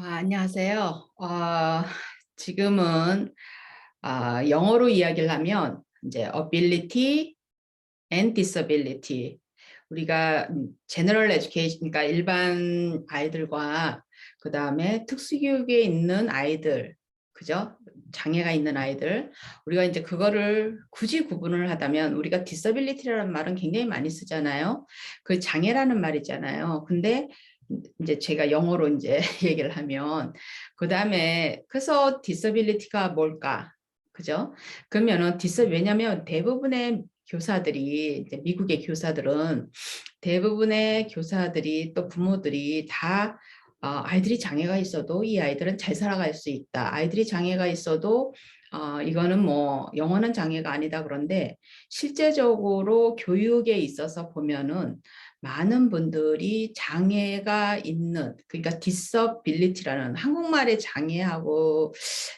안녕하세요. 지금은 영어로 이야기를 하면 이제 ability and disability, 우리가 general education, 그러니까 일반 아이들과 그 다음에 특수교육에 있는 아이들, 그죠? 장애가 있는 아이들, 우리가 이제 그거를 굳이 구분을 하다면 우리가 disability라는 말은 굉장히 많이 쓰잖아요. 그 장애라는 말이잖아요. 근데 이제 제가 영어로 이제 얘기를 하면 그 다음에 그래서 disability가 뭘까? 그죠? 그러면은 왜냐면 대부분의 교사들이 이제 미국의 교사들은 대부분의 교사들이 또 부모들이 다 아이들이 장애가 있어도 이 아이들은 잘 살아갈 수 있다. 아이들이 장애가 있어도 이거는 뭐 영원한 장애가 아니다. 그런데 실제적으로 교육에 있어서 보면은 많은 분들이 장애가 있는, 그러니까 disability라는 한국말의 장애하고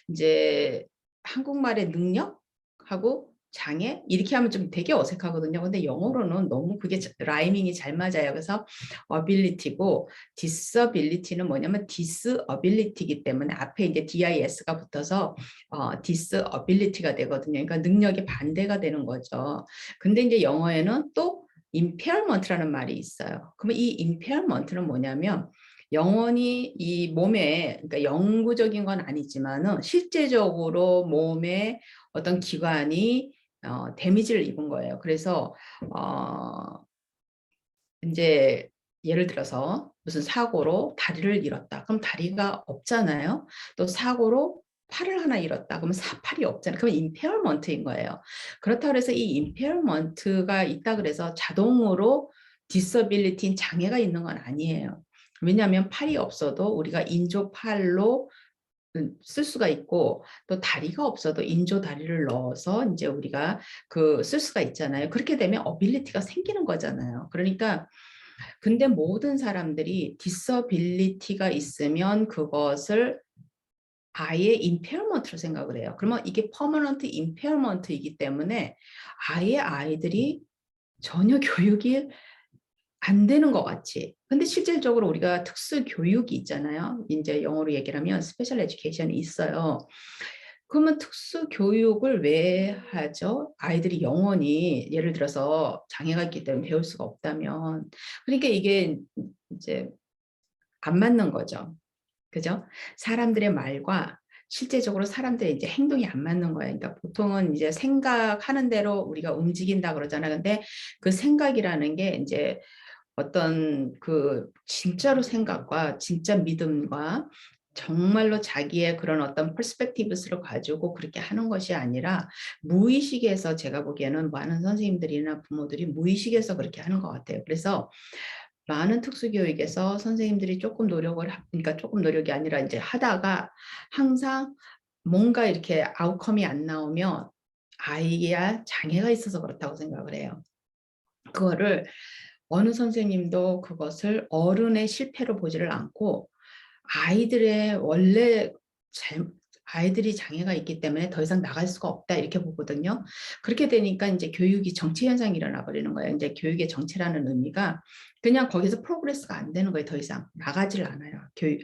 이제 한국말의 능력하고 장애 이렇게 하면 좀 되게 어색하거든요. 근데 영어로는 너무 그게 라이밍이 잘 맞아요. 그래서 ability고 disability는 뭐냐면 disability이기 때문에 앞에 이제 dis가 붙어서 disability가 되거든요. 그러니까 능력의 반대가 되는 거죠. 근데 이제 영어에는 또 impairment라는 말이 있어요. 그러면 이 impairment는 뭐냐면 영원히 이 몸에, 그러니까 영구적인 건 아니지만은 실제적으로 몸에 어떤 기관이 데미지를 입은 거예요. 그래서 어, 이제 예를 들어서 무슨 사고로 다리를 잃었다. 그럼 다리가 없잖아요. 또 사고로 팔을 하나 잃었다. 그러면 팔이 없잖아요. 그럼 임페어먼트인 거예요. 그렇다고 해서 이 임페어먼트가 있다 그래서 자동으로 디서빌리티인 장애가 있는 건 아니에요. 왜냐하면 팔이 없어도 우리가 인조 팔로 쓸 수가 있고 또 다리가 없어도 인조 다리를 넣어서 이제 우리가 그 쓸 수가 있잖아요. 그렇게 되면 어빌리티가 생기는 거잖아요. 그러니까 근데 모든 사람들이 디서빌리티가 있으면 그것을 아예 임페어먼트로 생각을 해요. 그러면 이게 퍼머넌트 임페어먼트이기 때문에 아예 아이들이 전혀 교육이 안 되는 것 같이. 근데 실질적으로 우리가 특수 교육이 있잖아요. 이제 영어로 얘기를 하면 스페셜 에듀케이션이 있어요. 그러면 특수 교육을 왜 하죠? 아이들이 영원히 예를 들어서 장애가 있기 때문에 배울 수가 없다면. 그러니까 이게 이제 안 맞는 거죠. 그죠? 사람들의 말과 실제적으로 사람들의 이제 행동이 안 맞는 거예요. 그러니까 보통은 이제 생각하는 대로 우리가 움직인다 그러잖아요. 근데 그 생각이라는 게 이제 어떤 그 진짜로 생각과 진짜 믿음과 정말로 자기의 그런 어떤 퍼스펙티브스를 가지고 그렇게 하는 것이 아니라 무의식에서, 제가 보기에는 많은 선생님들이나 부모들이 무의식에서 그렇게 하는 것 같아요. 그래서 많은 특수교육에서 선생님들이 조금 노력을, 그러니까 조금 노력이 아니라 이제 하다가 항상 뭔가 이렇게 아웃컴이 안 나오면 아이야 장애가 있어서 그렇다고 생각을 해요. 그거를 어느 선생님도 그것을 어른의 실패로 보지를 않고 아이들의 원래 아이들이 장애가 있기 때문에 더 이상 나갈 수가 없다 이렇게 보거든요. 그렇게 되니까 이제 교육이 정체 현상이 일어나 버리는 거예요. 이제 교육의 정체라는 의미가 그냥 거기서 프로그레스가 안 되는 거예요. 더 이상 나가질 않아요.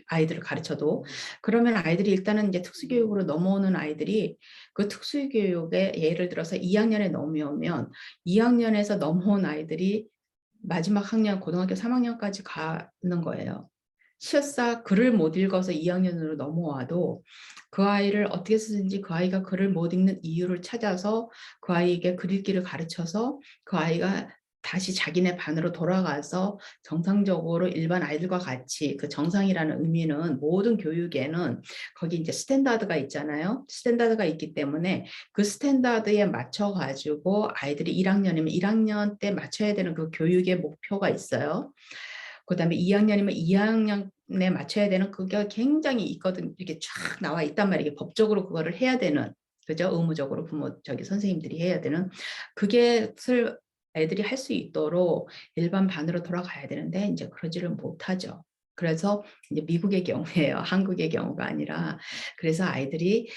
아이들을 가르쳐도. 그러면 아이들이 일단은 이제 특수교육으로 넘어오는 아이들이 그 특수교육에 예를 들어서 2학년에 넘어오면 2학년에서 넘어온 아이들이 마지막 학년 고등학교 3학년까지 가는 거예요. 실사 글을 못 읽어서 2학년으로 넘어와도 그 아이를 어떻게 쓰든지 그 아이가 글을 못 읽는 이유를 찾아서 그 아이에게 글 읽기를 가르쳐서 그 아이가 다시 자기네 반으로 돌아가서 정상적으로 일반 아이들과 같이, 그 정상이라는 의미는 모든 교육에는 거기 이제 스탠다드가 있잖아요. 스탠다드가 있기 때문에 그 스탠다드에 맞춰 가지고 아이들이 1학년이면 1학년 때 맞춰야 되는 그 교육의 목표가 있어요. 그다음에 2학년이면 2학년에 맞춰야 되는 그게 굉장히 있거든. 이렇게 쫙 나와 있단 말이에요. 이게 법적으로 그거를 해야 되는, 그죠? 의무적으로 부모 선생님들이 해야 되는 그게를 애들이 할 수 있도록 일반 반으로 돌아가야 되는데 이제 그러지를 못하죠. 그래서 이제 미국의 경우예요. 한국의 경우가 아니라. 그래서 아이들이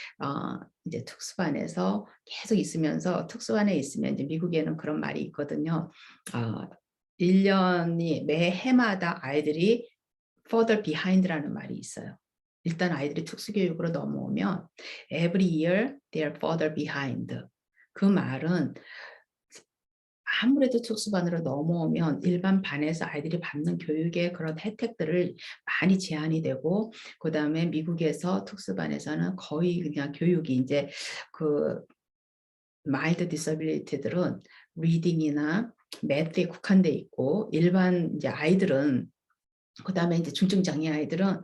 이제 특수반에서 계속 있으면서, 특수반에 있으면 이제 미국에는 그런 말이 있거든요. 어, 1년이 매 해마다 아이들이 further behind라는 말이 있어요. 일단 아이들이 특수교육으로 넘어오면 every year they are further behind. 그 말은 아무래도 특수반으로 넘어오면 일반 반에서 아이들이 받는 교육의 그런 혜택들을 많이 제한이 되고, 그다음에 미국에서 특수반에서는 거의 그냥 교육이 이제 그 마일드 디서빌리티들은 리딩이나 매트에 국한돼 있고, 일반 이제 아이들은, 그다음에 이제 중증 장애 아이들은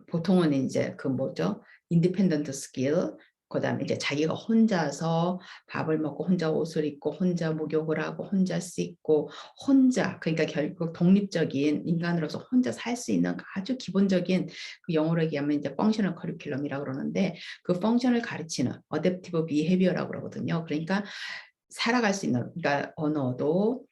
보통은 이제 그 뭐죠? 인디펜던트 스킬, 그다음에 이제 자기가 혼자서 밥을 먹고 혼자 옷을 입고 혼자 목욕을 하고 혼자 씻고 혼자, 그러니까 결국 독립적인 인간으로서 혼자 살 수 있는 아주 기본적인, 그 영어로 얘기하면 이제 펑셔널 커리큘럼이라고 그러는데, 그 펑션을 가르치는 어댑티브 비헤비어라고 그러거든요. 그러니까 살아갈 수 있는, 그러니까 언어도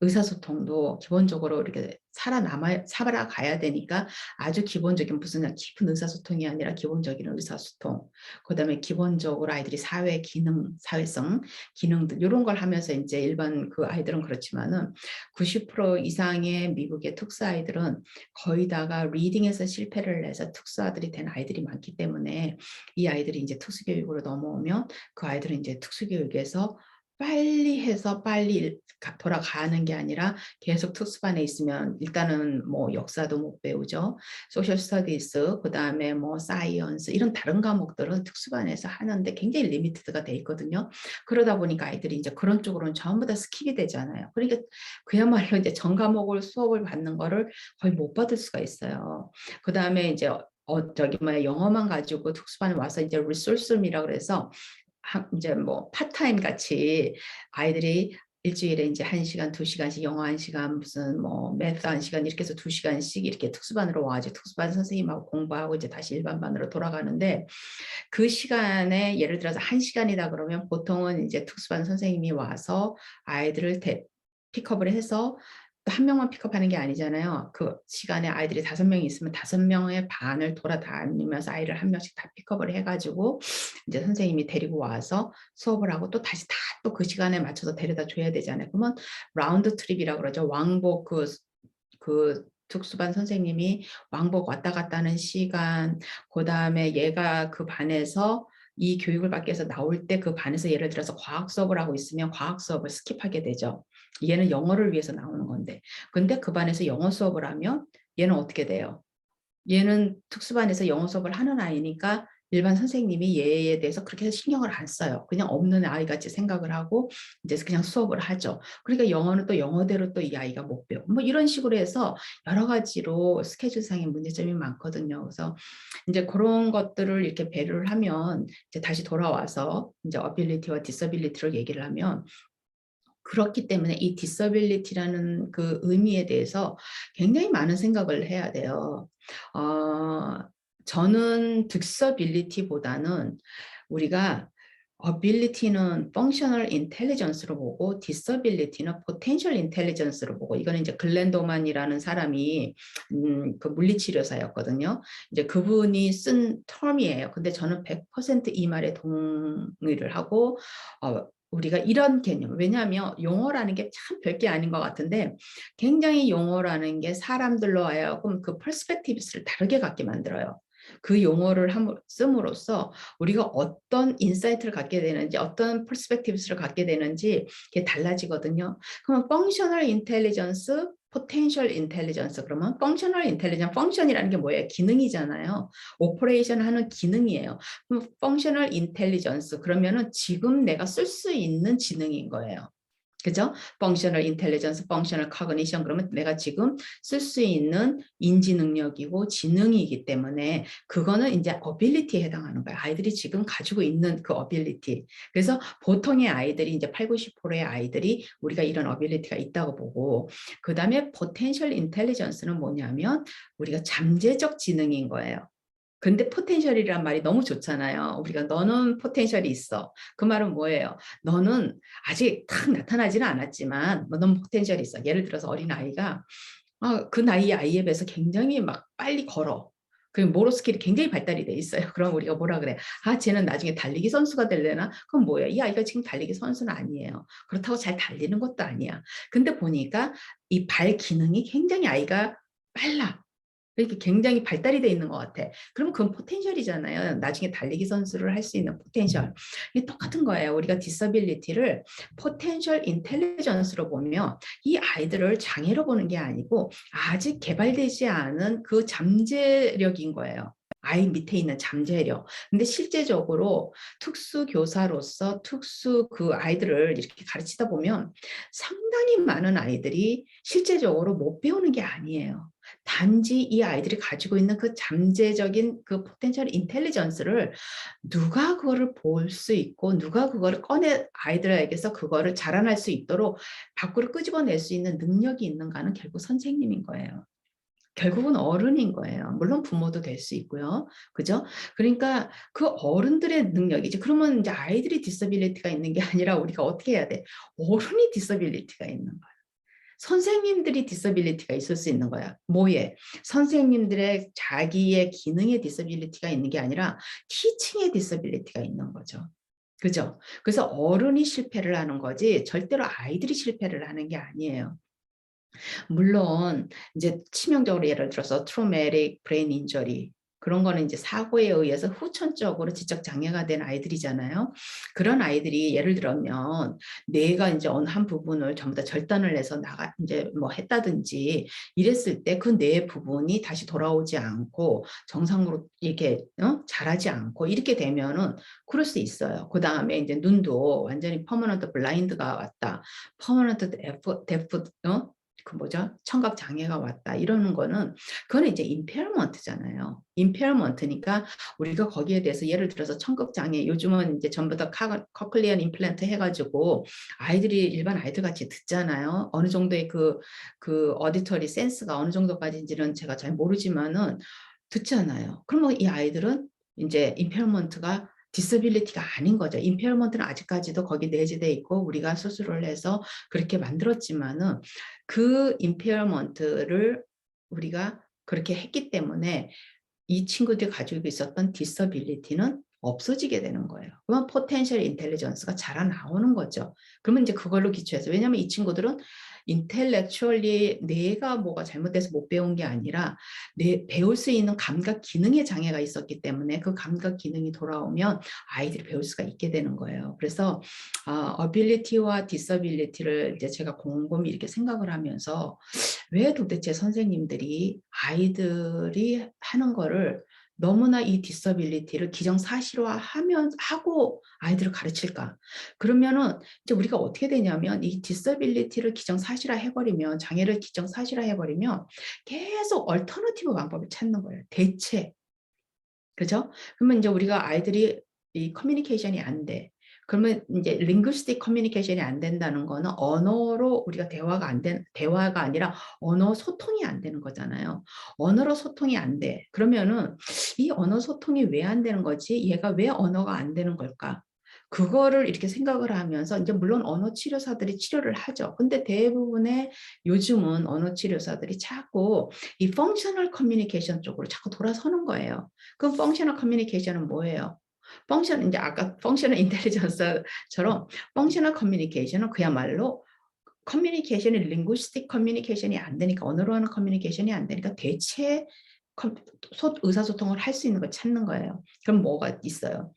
의사소통도 기본적으로 이렇게 살아가야 되니까 아주 기본적인, 무슨 깊은 의사소통이 아니라 기본적인 의사소통, 그다음에 기본적으로 아이들이 사회 기능, 사회성 기능들 이런 걸 하면서 이제 일반 그 아이들은 그렇지만은 90% 이상의 미국의 특수 아이들은 거의 다가 리딩에서 실패를 해서 특수아들이 된 아이들이 많기 때문에, 이 아이들이 이제 특수교육으로 넘어오면 그 아이들은 이제 특수교육에서 빨리 해서 빨리 돌아가는 게 아니라 계속 특수반에 있으면 일단은 뭐 역사도 못 배우죠. 소셜 스터디스, 그다음에 뭐 사이언스 이런 다른 과목들은 특수반에서 하는데 굉장히 리미티드가 돼 있거든요. 그러다 보니까 아이들이 이제 그런 쪽으로는 전부 다 스킵이 되잖아요. 그러니까 그야말로 이제 전 과목을 수업을 받는 거를 거의 못 받을 수가 있어요. 그다음에 이제 저기 뭐야, 영어만 가지고 특수반에 와서 이제 리소스룸이라 그래서 이제 뭐 파타임 같이 아이들이 일주일에 이제 1시간, 2시간씩 영어 1시간, 무슨 뭐 매th 1시간 이렇게 해서 2시간씩 이렇게 특수반으로 와가지고 특수반 선생님하고 공부하고 이제 다시 일반반으로 돌아가는데, 그 시간에 예를 들어서 1시간이다 그러면 보통은 이제 특수반 선생님이 와서 아이들을 픽업을 해서 또 한 명만 픽업하는 게 아니잖아요. 그 시간에 아이들이 5명이 있으면 5명의 반을 돌아다니면서 아이를 한 명씩 다 픽업을 해가지고 이제 선생님이 데리고 와서 수업을 하고 또 다시 다 또 그 시간에 맞춰서 데려다 줘야 되잖아요. 그러면 라운드 트립이라고 그러죠. 왕복 그 특수반 선생님이 왕복 왔다 갔다 하는 시간, 그다음에 얘가 그 반에서 이 교육을 받기 위해서 나올 때 그 반에서 예를 들어서 과학 수업을 하고 있으면 과학 수업을 스킵하게 되죠. 얘는 영어를 위해서 나오는 건데. 근데 그 반에서 영어 수업을 하면 얘는 어떻게 돼요? 얘는 특수반에서 영어 수업을 하는 아이니까 일반 선생님이 얘에 대해서 그렇게 신경을 안 써요. 그냥 없는 아이 같이 생각을 하고 이제 그냥 수업을 하죠. 그러니까 영어는 또 영어대로 또 이 아이가 못 배워. 뭐 이런 식으로 해서 여러 가지로 스케줄상의 문제점이 많거든요. 그래서 이제 그런 것들을 이렇게 배려를 하면 이제 다시 돌아와서 이제 어빌리티와 디서빌리티를 얘기를 하면, 그렇기 때문에 이 디서빌리티라는 그 의미에 대해서 굉장히 많은 생각을 해야 돼요. 어, 저는 디서빌리티보다는 우리가 ability는 functional intelligence로 보고 disability는 potential intelligence로 보고, 이거는 이제 글렌도만이라는 사람이 그 물리치료사였거든요. 이제 그분이 쓴 term이에요. 근데 저는 100%이 말에 동의를 하고, 우리가 이런 개념, 왜냐하면 용어라는 게 참 별게 아닌 것 같은데 굉장히 용어라는 게 사람들로 하여금 그 퍼스펙티브를 다르게 갖게 만들어요. 그 용어를 씀으로써 우리가 어떤 인사이트를 갖게 되는지, 어떤 퍼스펙티브를 갖게 되는지 이게 달라지거든요. 그러면 펑셔널 인텔리전스, 포텐셜 인텔리전스, 그러면 펑셔널 인텔리전스, 펑션이라는 게 뭐예요? 기능이잖아요. 오퍼레이션 하는 기능이에요. 그럼 펑셔널 인텔리전스 그러면은 지금 내가 쓸 수 있는 지능인 거예요. 그죠? 펑셔널 인텔리전스, 펑셔널 커그니션, 그러면 내가 지금 쓸 수 있는 인지 능력이고 지능이기 때문에 그거는 이제 어빌리티에 해당하는 거예요. 아이들이 지금 가지고 있는 그 어빌리티. 그래서 보통의 아이들이 이제 8, 90%의 아이들이 우리가 이런 어빌리티가 있다고 보고, 그다음에 포텐셜 인텔리전스는 뭐냐면 우리가 잠재적 지능인 거예요. 근데 포텐셜이란 말이 너무 좋잖아요. 우리가 너는 포텐셜이 있어. 그 말은 뭐예요? 너는 아직 탁 나타나지는 않았지만 너는 포텐셜이 있어. 예를 들어서 어린아이가 그 나이의 아이에 비해서 굉장히 막 빨리 걸어. 그리고 모tor 스킬이 굉장히 발달이 돼 있어요. 그럼 우리가 뭐라 그래? 쟤는 나중에 달리기 선수가 될래나? 그럼 뭐예요? 이 아이가 지금 달리기 선수는 아니에요. 그렇다고 잘 달리는 것도 아니야. 근데 보니까 이 발 기능이 굉장히 아이가 빨라. 이렇게 굉장히 발달이 돼 있는 것 같아. 그럼 그건 포텐셜이잖아요. 나중에 달리기 선수를 할 수 있는 포텐셜. 이게 똑같은 거예요. 우리가 디서빌리티를 포텐셜 인텔리전스로 보면 이 아이들을 장애로 보는 게 아니고 아직 개발되지 않은 그 잠재력인 거예요. 아이 밑에 있는 잠재력. 근데 실제적으로 특수교사로서 특수 그 아이들을 이렇게 가르치다 보면 상당히 많은 아이들이 실제적으로 못 배우는 게 아니에요. 단지 이 아이들이 가지고 있는 그 잠재적인 그 포텐셜 인텔리전스를 누가 그거를 볼 수 있고 누가 그거를 꺼내 아이들에게서 그거를 자라날 수 있도록 밖으로 끄집어낼 수 있는 능력이 있는가는 결국 선생님인 거예요. 결국은 어른인 거예요. 물론 부모도 될 수 있고요. 그죠? 그러니까 그 어른들의 능력이지. 그러면 이제 아이들이 디서빌리티가 있는 게 아니라 우리가 어떻게 해야 돼? 어른이 디서빌리티가 있는 거야. 선생님들이 디서빌리티가 있을 수 있는 거야. 뭐에? 선생님들의 자기의 기능의 디서빌리티가 있는 게 아니라 티칭의 디서빌리티가 있는 거죠. 그죠? 그래서 어른이 실패를 하는 거지 절대로 아이들이 실패를 하는 게 아니에요. 물론 이제 치명적으로 예를 들어서 트로메릭 브레인 인저리 그런 거는 이제 사고에 의해서 후천적으로 지적 장애가 된 아이들이잖아요. 그런 아이들이 예를 들면 뇌가 이제 어느 한 부분을 전부 다 절단을 해서 나가 이제 뭐 했다든지 이랬을 때 그 뇌 부분이 다시 돌아오지 않고 정상으로 이렇게 자라지 않고 이렇게 되면은 그럴 수 있어요. 그 다음에 이제 눈도 완전히 퍼머넌트 블라인드가 왔다. 퍼머넌트 데프 그 뭐죠? 청각 장애가 왔다. 이러는 거는 그거는 이제 임페어먼트잖아요. 임페어먼트니까 우리가 거기에 대해서 예를 들어서 청각 장애 요즘은 이제 전부 다 커클리언 임플란트 해가지고 아이들이 일반 아이들 같이 듣잖아요. 어느 정도의 그 어디터리 센스가 어느 정도까지인지는 제가 잘 모르지만은 듣잖아요. 그러면 이 아이들은 이제 임페어먼트가 디서빌리티가 아닌 거죠. 임페어먼트는 아직까지도 거기 내재돼 있고 우리가 수술을 해서 그렇게 만들었지만은 그 임페어먼트를 우리가 그렇게 했기 때문에 이 친구들이 가지고 있었던 디서빌리티는 없어지게 되는 거예요. 그러면 포텐셜 인텔리전스가 자라나오는 거죠. 그러면 이제 그걸로 기초해서 왜냐하면 이 친구들은 인텔렉츄얼리 뇌가 뭐가 잘못돼서 못 배운 게 아니라 배울 수 있는 감각 기능의 장애가 있었기 때문에 그 감각 기능이 돌아오면 아이들이 배울 수가 있게 되는 거예요. 그래서 어빌리티와 디서빌리티를 이제 제가 곰곰이 이렇게 생각을 하면서 왜 도대체 선생님들이 아이들이 하는 거를 너무나 이 디서빌리티를 하고 아이들을 가르칠까? 그러면은 이제 우리가 어떻게 되냐면 이 디서빌리티를 기정사실화 해버리면 장애를 기정사실화 해버리면 계속 얼터너티브 방법을 찾는 거예요. 대체. 그죠? 그러면 이제 우리가 아이들이 이 커뮤니케이션이 안 돼. 그러면 이제 링구스틱 커뮤니케이션이 안 된다는 거는 언어로 우리가 대화가 아니라 언어 소통이 안 되는 거잖아요. 언어로 소통이 안 돼. 그러면은 이 언어 소통이 왜 안 되는 거지? 얘가 왜 언어가 안 되는 걸까? 그거를 이렇게 생각을 하면서 이제 물론 언어 치료사들이 치료를 하죠. 근데 대부분의 요즘은 언어 치료사들이 자꾸 이 펑셔널 커뮤니케이션 쪽으로 자꾸 돌아서는 거예요. 그럼 펑셔널 커뮤니케이션은 뭐예요? 이제 아까 펑셔널 인텔리전스처럼 펑셔널 커뮤니케이션은 그야말로 커뮤니케이션이 링구스틱 커뮤니케이션이 안 되니까 언어로 하는 커뮤니케이션이 안 되니까 대체 의사소통을 할 수 있는 걸 찾는 거예요. 그럼 뭐가 있어요?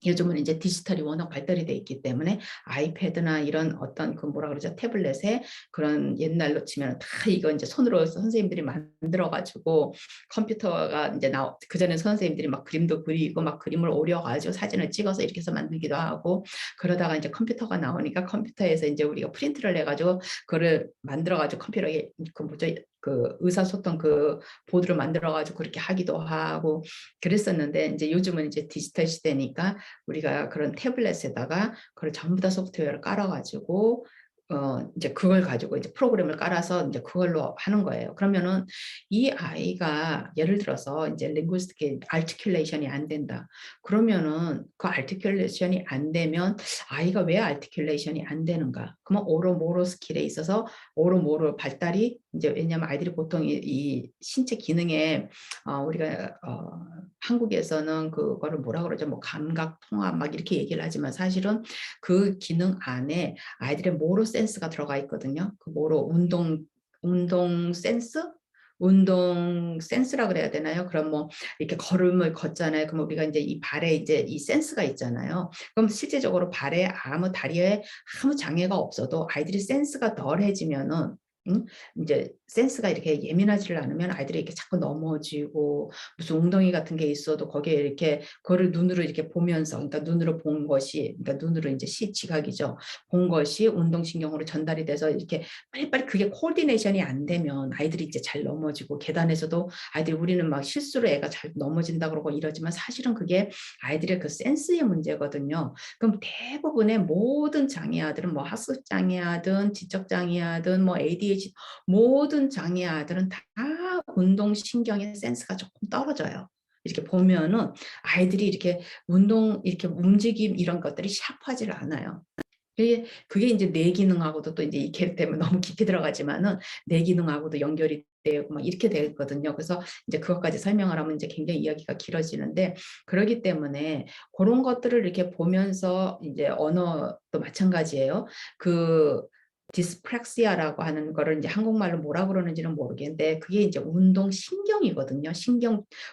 요즘은 이제 디지털이 워낙 발달이 돼 있기 때문에 아이패드나 이런 어떤 그 뭐라 그러죠? 태블릿에 그런 옛날로 치면 다 이거 이제 손으로 선생님들이 만들어 가지고 컴퓨터가 이제 그전에 선생님들이 막 그림도 그리고 막 그림을 오려 가지고 사진을 찍어서 이렇게 해서 만들기도 하고 그러다가 이제 컴퓨터가 나오니까 컴퓨터에서 이제 우리가 프린트를 해 가지고 그거를 만들어 가지고 컴퓨터에 그 뭐죠? 그 의사소통 그 보드를 만들어 가지고 그렇게 하기도 하고 그랬었는데 이제 요즘은 이제 디지털 시대니까 우리가 그런 태블릿에다가 그걸 전부 다 소프트웨어를 깔아가지고 이제 그걸 가지고 이제 프로그램을 깔아서 이제 그걸로 하는 거예요. 그러면은 이 아이가 예를 들어서 이제 링구스틱 알티큘레이션이 안 된다. 그러면은 그 알티큘레이션이 안 되면 아이가 왜 알티큘레이션이 안 되는가? 그러면 오로모로 스킬에 있어서 오로모로 발달이 이제 왜냐하면 아이들이 보통 이 신체 기능에 우리가 한국에서는 그거를 뭐라 그러죠? 뭐 감각 통합 막 이렇게 얘기를 하지만 사실은 그 기능 안에 아이들의 모로 센스가 들어가 있거든요. 그 모로 운동 센스 운동 센스라 그래야 되나요? 그럼 뭐 이렇게 걸음을 걷잖아요. 그럼 우리가 이제 이 발에 이제 이 센스가 있잖아요. 그럼 실제적으로 발에 아무 다리에 아무 장애가 없어도 아이들이 센스가 덜해지면은 이제 센스가 이렇게 예민하지를 않으면 아이들이 이렇게 자꾸 넘어지고 무슨 웅덩이 같은 게 있어도 거기에 이렇게 그거를 눈으로 이렇게 보면서 그러니까 눈으로 본 것이 그러니까 눈으로 이제 시각이죠. 본 것이 운동신경으로 전달이 돼서 이렇게 빨리빨리 그게 코디네이션이 안 되면 아이들이 이제 잘 넘어지고 계단에서도 아이들이 우리는 막 실수로 애가 잘 넘어진다 그러고 이러지만 사실은 그게 아이들의 그 센스의 문제거든요. 그럼 대부분의 모든 장애아들은 뭐 학습 장애아든 지적 장애아든 뭐 ADHD 모든 장애아들은 다 운동신경의 센스가 조금 떨어져요. 이렇게 보면은 아이들이 이렇게 운동 이렇게 움직임 이런 것들이 샤프하지 않아요. 그게 이제 뇌 기능하고도 또 이제 이 캐릭 때문에 너무 깊이 들어가지만은 뇌 기능하고도 연결이 되고 막 이렇게 되거든요. 그래서 이제 그것까지 설명을 하면 이제 굉장히 이야기가 길어지는데 그러기 때문에 그런 것들을 이렇게 보면서 이제 언어도 마찬가지예요. 그 디스프렉시아라고 하는 거를 이제 한국말로 뭐라 그러는지는 모르겠는데 그게 이제 운동 신경이거든요.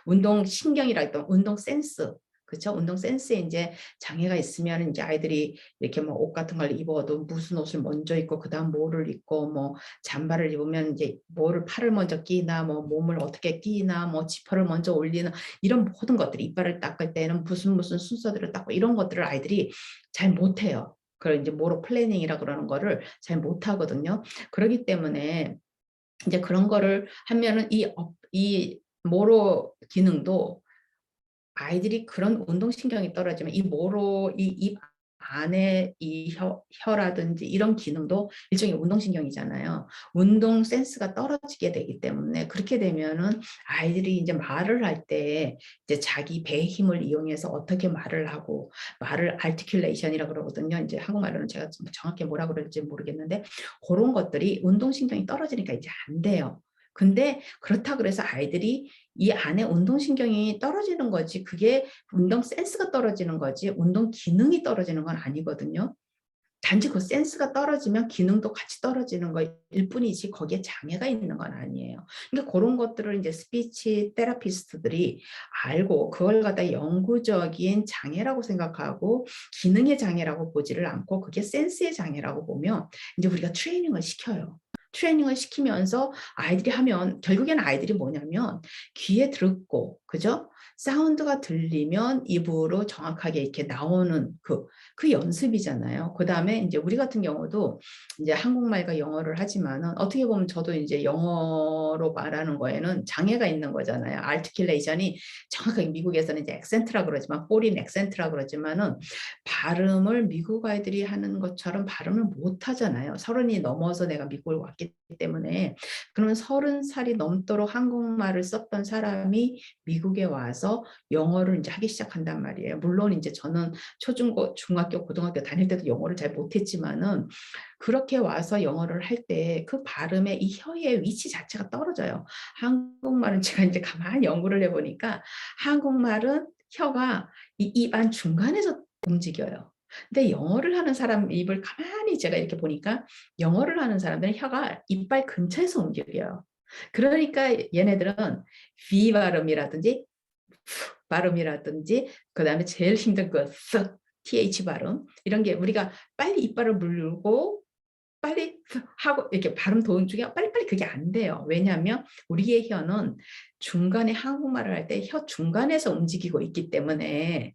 운동 신경이라 했던 운동 센스. 그렇죠? 운동 센스에 이제 장애가 있으면 이제 아이들이 이렇게 뭐 옷 같은 걸 입어도 무슨 옷을 먼저 입고 그다음 뭐를 입고 뭐 잠바를 입으면 이제 뭐를 팔을 먼저 끼나 뭐 몸을 어떻게 끼나 뭐 지퍼를 먼저 올리나 이런 모든 것들이 이빨을 닦을 때는 무슨 순서대로 닦고 이런 것들을 아이들이 잘 못해요. 그걸 이제 모로 플래닝이라 그러는 거를 잘 못하거든요. 그렇기 때문에 이제 그런 거를 하면은 이 모로 기능도 아이들이 그런 운동신경이 떨어지면 이 모로 이 입 안에 이 혀라든지 이런 기능도 일종의 운동신경이잖아요. 운동 센스가 떨어지게 되기 때문에 그렇게 되면은 아이들이 이제 말을 할 때 이제 자기 배의 힘을 이용해서 어떻게 말을 하고 말을 articulation이라 그러거든요. 이제 한국말로는 제가 정확히 뭐라 그럴지 모르겠는데 그런 것들이 운동신경이 떨어지니까 이제 안 돼요. 근데 그렇다 그래서 아이들이 이 안에 운동신경이 떨어지는 거지 그게 운동 센스가 떨어지는 거지 운동 기능이 떨어지는 건 아니거든요. 단지 그 센스가 떨어지면 기능도 같이 떨어지는 거일 뿐이지 거기에 장애가 있는 건 아니에요. 그러니까 그런 것들을 이제 스피치 테라피스트들이 알고 그걸 갖다 영구적인 장애라고 생각하고 기능의 장애라고 보지를 않고 그게 센스의 장애라고 보면 이제 우리가 트레이닝을 시켜요. 트레이닝을 시키면서 아이들이 하면 결국에는 아이들이 뭐냐면 귀에 듣고 그죠? 사운드가 들리면 입으로 정확하게 이렇게 나오는 그 연습이잖아요. 그 다음에 이제 우리 같은 경우도 이제 한국말과 영어를 하지만은 어떻게 보면 저도 이제 영어로 말하는 거에는 장애가 있는 거잖아요. 아티큘레이션이 정확하게 미국에서는 이제 액센트라 그러지만 포린 액센트라 그러지만은 발음을 미국 아이들이 하는 것처럼 발음을 못 하잖아요. 30이 넘어서 내가 미국을 왔기 때문에 그러면 30살이 넘도록 한국말을 썼던 사람이 미국에 와서 영어를 이제 하기 시작한단 말이에요. 물론 이제 저는 초중고, 중학교, 고등학교 다닐 때도 영어를 잘 못했지만은 그렇게 와서 영어를 할 때 그 발음의 이 혀의 위치 자체가 떨어져요. 한국말은 제가 이제 가만히 연구를 해보니까 한국말은 혀가 이 입 안 중간에서 움직여요. 근데 영어를 하는 사람 입을 가만히 제가 이렇게 보니까 영어를 하는 사람들은 혀가 이빨 근처에서 움직여요. 그러니까 얘네들은 V 발음이라든지 발음이라든지 그다음에 제일 힘든 그 쓱 TH 발음 이런 게 우리가 빨리 이빨을 물고 빨리 하고 이렇게 발음 도는 중에 빨리빨리 그게 안 돼요. 왜냐하면 우리의 혀는 중간에 한국말을 할 때 혀 중간에서 움직이고 있기 때문에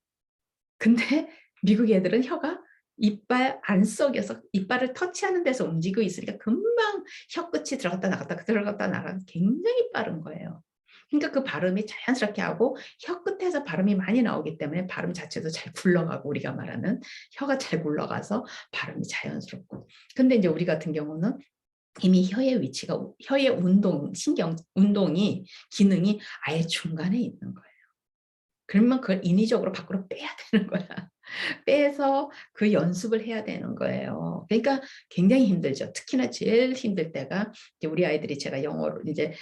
근데 미국 애들은 혀가 이빨 안속에서 이빨을 터치하는 데서 움직이고 있으니까 금방 혀 끝이 들어갔다 나가가 굉장히 빠른 거예요. 그러니까 그 발음이 자연스럽게 하고 혀 끝에서 발음이 많이 나오기 때문에 발음 자체도 잘 굴러가고 우리가 말하는 혀가 잘 굴러가서 발음이 자연스럽고 근데 이제 우리 같은 경우는 이미 혀의 위치가 혀의 운동이 기능이 아예 중간에 있는 거예요. 그러면 그걸 인위적으로 밖으로 빼야 되는 거야. 빼서 그 연습을 해야 되는 거예요. 그러니까 굉장히 힘들죠. 특히나 제일 힘들 때가 이제 우리 아이들이 제가 영어로 이제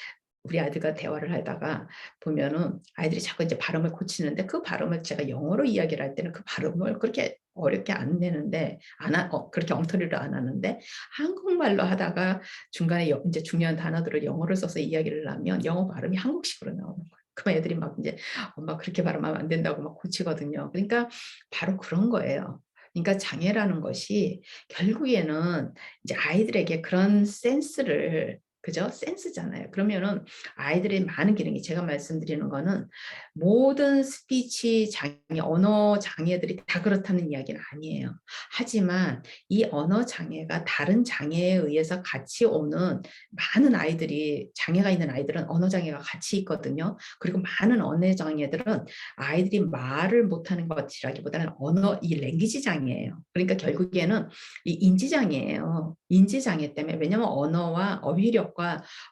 우리 아이들과 대화를 하다가 보면은 아이들이 자꾸 이제 발음을 고치는데 그 발음을 제가 영어로 이야기를 할 때는 그 발음을 그렇게 어렵게 안 내는데 그렇게 엉터리로 안 하는데 한국말로 하다가 중간에 이제 중요한 단어들을 영어로 써서 이야기를 하면 영어 발음이 한국식으로 나오는 거예요. 그럼 애들이 막 이제 엄마 그렇게 발음하면 안 된다고 막 고치거든요. 그러니까 바로 그런 거예요. 그러니까 장애라는 것이 결국에는 이제 아이들에게 그런 센스를 그죠? 센스잖아요. 그러면은 아이들의 많은 기능이 제가 말씀드리는 거는 모든 스피치 장애, 언어 장애들이 다 그렇다는 이야기는 아니에요. 하지만 이 언어 장애가 다른 장애에 의해서 같이 오는 많은 아이들이 장애가 있는 아이들은 언어 장애가 같이 있거든요. 그리고 많은 언어 장애들은 아이들이 말을 못하는 것이라기보다는 언어 이 랭귀지 장애예요. 그러니까 결국에는 이 인지 장애예요. 인지 장애 때문에 왜냐하면 언어와 어휘력과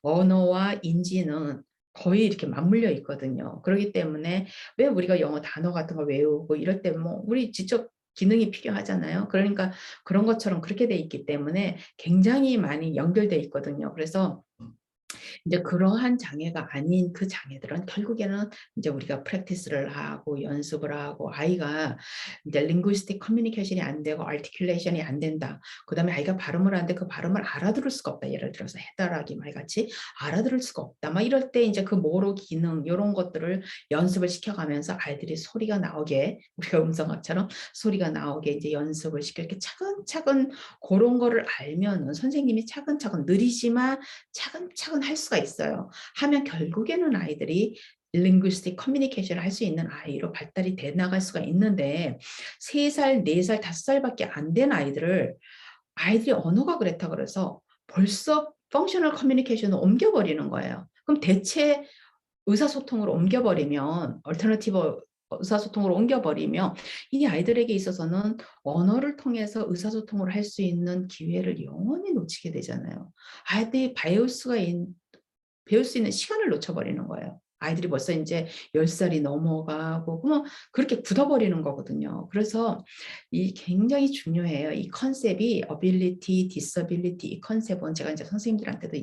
언어와 인지는 거의 이렇게 맞물려 있거든요. 그렇기 때문에 왜 우리가 영어 단어 같은 거 외우고 이럴 때 뭐 우리 지적 기능이 필요하잖아요. 그러니까 그런 것처럼 그렇게 돼 있기 때문에 굉장히 많이 연결돼 있거든요. 그래서 이제 그러한 장애가 아닌 그 장애들은 결국에는 이제 우리가 프랙티스를 하고 연습을 하고 아이가 이제 linguistic communication이 안 되고 articulation이 안 된다. 그다음에 아이가 발음을 하는데 그 발음을 알아들을 수가 없다. 예를 들어서 해달라기 말같이 알아들을 수가 없다. 막 이럴 때 이제 그 모로 기능 이런 것들을 연습을 시켜가면서 아이들이 소리가 나오게 우리가 음성학처럼 소리가 나오게 이제 연습을 시켜 이렇게 차근차근 그런 거를 알면은 선생님이 차근차근 느리지만 차근차근 할 수가 있어요. 하면 결국에는 아이들이 linguistic communication을 할 수 있는 아이로 발달이 돼 나갈 수가 있는데 3살, 4살, 5살밖에 안 된 아이들이 언어가 그랬다 그래서 벌써 functional communication을 옮겨버리는 거예요. 그럼 대체 의사소통으로 옮겨버리면 얼터너티브 의사소통으로 옮겨버리면 이 아이들에게 있어서는 언어를 통해서 의사소통을 할 수 있는 기회를 영원히 놓치게 되잖아요. 아이들이 배울 수 있는 시간을 놓쳐버리는 거예요. 아이들이 벌써 이제 10살이 넘어가고 뭐 그렇게 굳어버리는 거거든요. 그래서 이 굉장히 중요해요. 이 컨셉이 ability, disability 이 컨셉은 제가 이제 선생님들한테도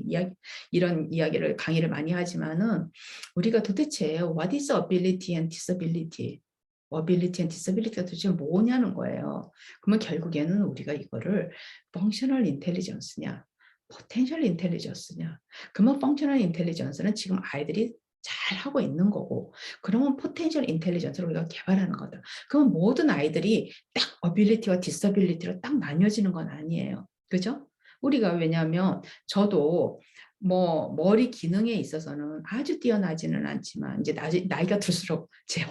이런 이야기를 강의를 많이 하지만은 우리가 도대체 what is ability and disability? ability and disability가 도대체 뭐냐는 거예요. 그러면 결국에는 우리가 이거를 functional intelligence냐, potential intelligence냐. 그러면 functional intelligence는 지금 아이들이 잘 하고 있는 거고 그러면 potential intelligence를 우리가 개발하는 거다. 그럼 모든 아이들이 딱 ability와 disability로 딱 나뉘어지는 건 아니에요. 그죠? 우리가 왜냐하면 저도 뭐 머리 기능에 있어서는 아주 뛰어나지는 않지만 이제 나이가 들수록 제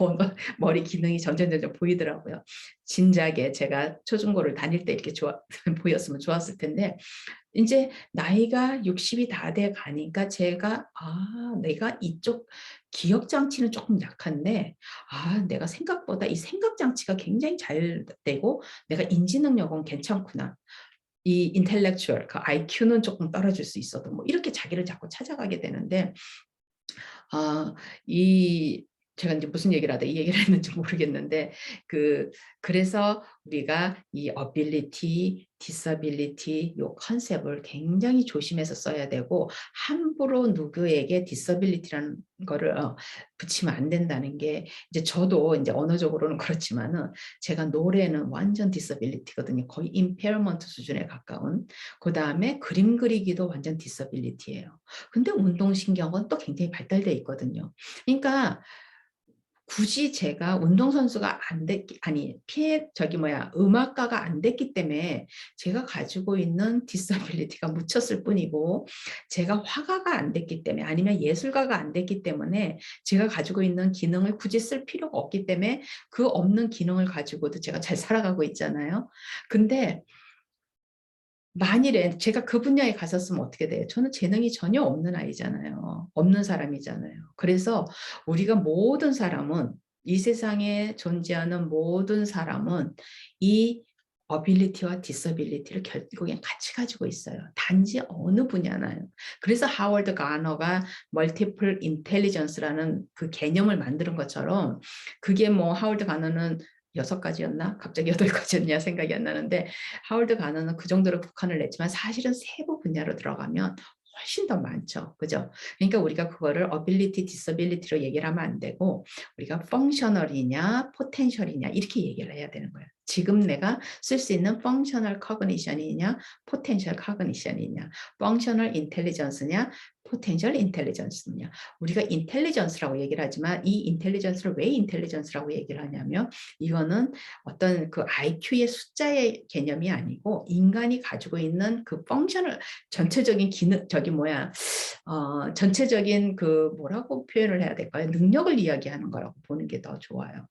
머리 기능이 점점 보이더라고요. 진작에 제가 초중고를 다닐 때 이렇게 보였으면 좋았을 텐데 이제 나이가 60이 다 돼 가니까 제가 내가 이쪽 기억 장치는 조금 약한데 내가 생각보다 이 생각 장치가 굉장히 잘 되고 내가 인지 능력은 괜찮구나. 이 intellectual 그 IQ는 조금 떨어질 수 있어도 뭐 이렇게 자기를 자꾸 찾아가게 되는데 아, 이 제가 이제 무슨 얘기를 하다 이 얘기를 했는지 모르겠는데 그래서 우리가 이 ability, disability 요 컨셉을 굉장히 조심해서 써야 되고 함부로 누구에게 disability라는 거를 붙이면 안 된다는 게 이제 저도 이제 언어적으로는 그렇지만은 제가 노래는 완전 disability거든요. 거의 impairment 수준에 가까운. 그 다음에 그림 그리기도 완전 disability예요. 근데 운동신경은 또 굉장히 발달돼 있거든요. 그러니까 굳이 제가 운동선수가 음악가가 안 됐기 때문에 제가 가지고 있는 디서빌리티가 묻혔을 뿐이고 제가 화가가 안 됐기 때문에 아니면 예술가가 안 됐기 때문에 제가 가지고 있는 기능을 굳이 쓸 필요가 없기 때문에 그 없는 기능을 가지고도 제가 잘 살아가고 있잖아요. 근데 만일에 제가 그 분야에 갔었으면 어떻게 돼요? 저는 재능이 전혀 없는 아이잖아요. 없는 사람이잖아요. 그래서 우리가 모든 사람은 이 세상에 존재하는 모든 사람은 이 어빌리티와 디서빌리티를 결국엔 같이 가지고 있어요. 단지 어느 분야나요. 그래서 하워드 가너가 멀티플 인텔리전스라는 그 개념을 만드는 것처럼 그게 뭐 하워드 가너는 6가지였나? 갑자기 8가지였냐 생각이 안 나는데 하워드 가너는 그 정도로 국한을 냈지만 사실은 세부 분야로 들어가면 훨씬 더 많죠. 그죠? 그러니까 우리가 그거를 ability, disability로 얘기를 하면 안 되고 우리가 functional이냐, potential이냐 이렇게 얘기를 해야 되는 거예요. 지금 내가 쓸 수 있는 functional cognition이냐, potential cognition이냐, functional intelligence냐, potential intelligence냐. 우리가 intelligence라고 얘기를 하지만 이 intelligence를 왜 intelligence라고 얘기를 하냐면 이거는 어떤 그 IQ의 숫자의 개념이 아니고 인간이 가지고 있는 그 펑션을 전체적인 기능 저기 뭐야 전체적인 그 뭐라고 표현을 해야 될까요? 능력을 이야기하는 거라고 보는 게 더 좋아요.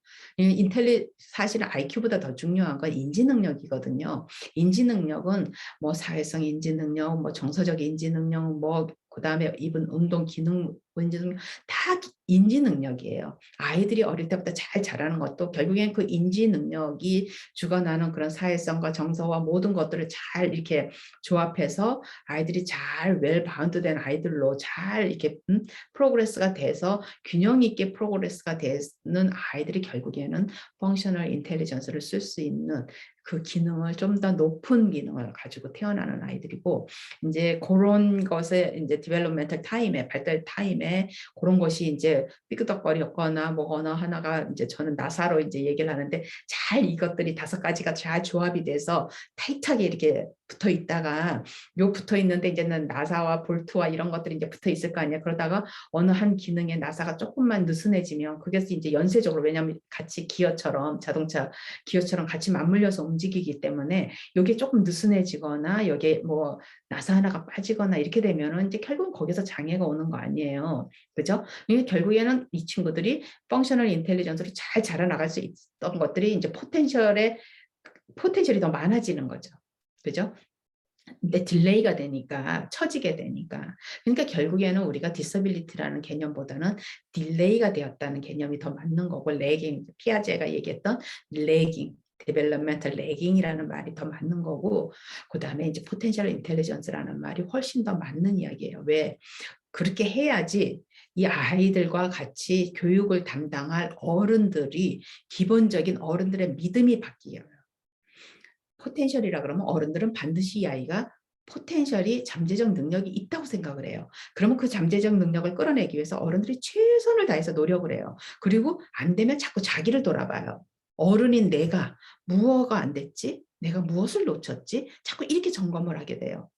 사실은 IQ보다 더 중요한 건 인지 능력이거든요. 인지 능력은 뭐 사회성 인지 능력, 뭐 정서적 인지 능력, 뭐 그다음에 입은 운동 기능 인지 능력 다 인지 능력이에요. 아이들이 어릴 때부터 잘 자라는 것도 결국엔 그 인지 능력이 주관하는 그런 사회성과 정서와 모든 것들을 잘 이렇게 조합해서 아이들이 잘 웰 바운드된 아이들로 잘 이렇게 프로그레스가 돼서 균형 있게 프로그레스가 되는 아이들이 결국에는 펑셔널 인텔리전스를 쓸 수 있는 그 기능을 좀 더 높은 기능을 가지고 태어나는 아이들이고 이제 그런 것에 이제 디벨롭멘털 타임에 발달 타임에 그런 것이 이제 삐끄덕거렸거나 뭐거나 하나가 이제 저는 나사로 이제 얘기를 하는데 잘 이것들이 5가지가 잘 조합이 돼서 타이트하게 이렇게 붙어 있다가 요 붙어 있는데 이제는 나사와 볼트와 이런 것들이 이제 붙어 있을 거 아니야. 그러다가 어느 한 기능에 나사가 조금만 느슨해지면 그게 이제 연쇄적으로 왜냐하면 같이 기어처럼 자동차 기어처럼 같이 맞물려서 움직이기 때문에 이게 조금 느슨해지거나 여기에 뭐 나사 하나가 빠지거나 이렇게 되면은 이제 결국은 거기서 장애가 오는 거 아니에요. 그죠? 그러니까 결국에는 이 친구들이 펑셔널 인텔리전스로 잘 자라나갈 수 있던 것들이 이제 포텐셜이 더 많아지는 거죠. 그죠? 근데 딜레이가 되니까 처지게 되니까 그러니까 결국에는 우리가 디서빌리티라는 개념보다는 딜레이가 되었다는 개념이 더 맞는 거고 레깅 피아제가 얘기했던 레깅 데벨롭멘털 레깅이라는 말이 더 맞는 거고 그다음에 이제 포텐셜 인텔리전스라는 말이 훨씬 더 맞는 이야기예요. 왜? 그렇게 해야지 이 아이들과 같이 교육을 담당할 어른들이 기본적인 어른들의 믿음이 바뀌어요. 포텐셜이라 그러면 어른들은 반드시 이 아이가 포텐셜이 잠재적 능력이 있다고 생각을 해요. 그러면 그 잠재적 능력을 끌어내기 위해서 어른들이 최선을 다해서 노력을 해요. 그리고 안 되면 자꾸 자기를 돌아봐요. 어른인 내가 무엇가 안 됐지? 내가 무엇을 놓쳤지? 자꾸 이렇게 점검을 하게 돼요.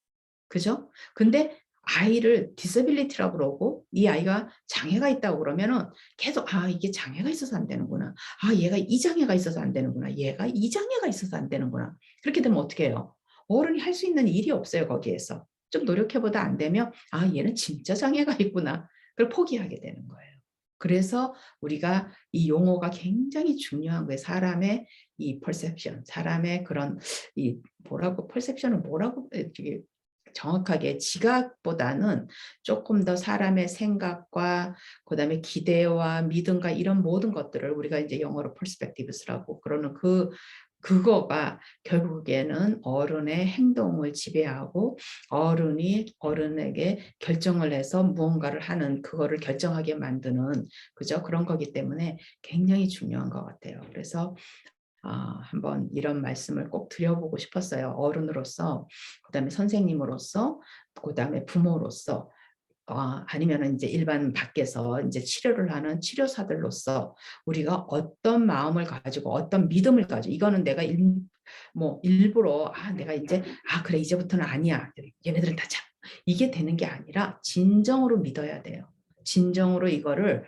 그죠? 근데 아이를 디서빌리티라고 그러고 이 아이가 장애가 있다고 그러면은 계속 이게 장애가 있어서 안 되는구나. 얘가 이 장애가 있어서 안 되는구나. 얘가 이 장애가 있어서 안 되는구나. 그렇게 되면 어떻게 해요? 어른이 할 수 있는 일이 없어요, 거기에서. 좀 노력해보다 안 되면 얘는 진짜 장애가 있구나. 그걸 포기하게 되는 거예요. 그래서 우리가 이 용어가 굉장히 중요한 거예요. 사람의 이 perception, 사람의 그런 이 perception은 뭐라고 정확하게 지각보다는 조금 더 사람의 생각과 그다음에 기대와 믿음과 이런 모든 것들을 우리가 이제 영어로 perspectives라고 그러는 그거가 결국에는 어른의 행동을 지배하고 어른이 어른에게 결정을 해서 무언가를 하는 그거를 결정하게 만드는 그죠? 그런 거기 때문에 굉장히 중요한 것 같아요. 그래서 한번 이런 말씀을 꼭 드려보고 싶었어요. 어른으로서, 그다음에 선생님으로서, 그다음에 부모로서, 아니면 이제 일반 밖에서 이제 치료를 하는 치료사들로서 우리가 어떤 마음을 가지고 어떤 믿음을 가지고 이거는 내가 일부러 내가 이제 그래 이제부터는 아니야. 얘네들은 다 참. 이게 되는 게 아니라 진정으로 믿어야 돼요. 진정으로 이거를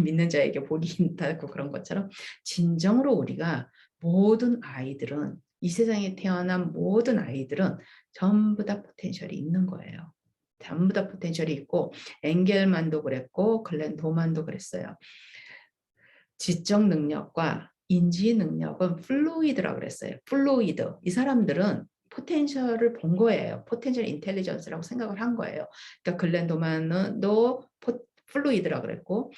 믿는 자에게 복이 있다고 그런 것처럼 진정으로 우리가 모든 아이들은 이 세상에 태어난 모든 아이들은 전부 다 포텐셜이 있는 거예요. 전부 다 포텐셜이 있고 엥겔만도 그랬고 글렌 도만도 그랬어요. 지적 능력과 인지 능력은 플루이드라고 그랬어요. 플루이드. 이 사람들은 포텐셜을 본 거예요. 포텐셜 인텔리전스라고 생각을 한 거예요. 그러니까 글렌 도만도 플루이드라고 그랬고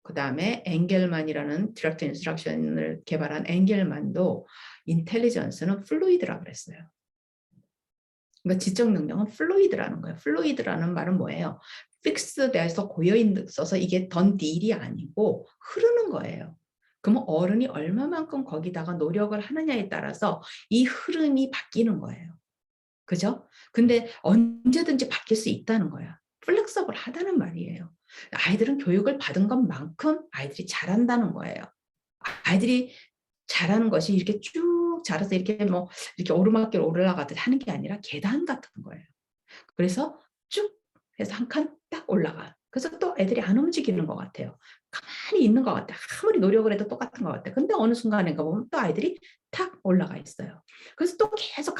그 다음에 엥겔만이라는 디렉트 인스트럭션을 개발한 엥겔만도 인텔리전스는 플루이드라고 그랬어요. 그러니까 지적 능력은 플루이드라는 거예요. 플루이드라는 말은 뭐예요? 픽스돼서 고여 있어서 이게 던 딜이 아니고 흐르는 거예요. 그러면 어른이 얼마만큼 거기다가 노력을 하느냐에 따라서 이 흐름이 바뀌는 거예요. 그죠? 근데 언제든지 바뀔 수 있다는 거야. 플렉서블하다는 말이에요. 아이들은 교육을 받은 것만큼 아이들이 잘한다는 거예요. 아이들이 잘하는 것이 이렇게 쭉 자라서 이렇게 뭐 이렇게 오르막길 올라가듯 하는 게 아니라 계단 같은 거예요. 그래서 쭉 해서 한 칸 딱 올라가. 그래서 또 애들이 안 움직이는 것 같아요. 가만히 있는 것 같아. 아무리 노력을 해도 똑같은 것 같아. 근데 어느 순간인가 보면 또 아이들이 탁 올라가 있어요. 그래서 또 계속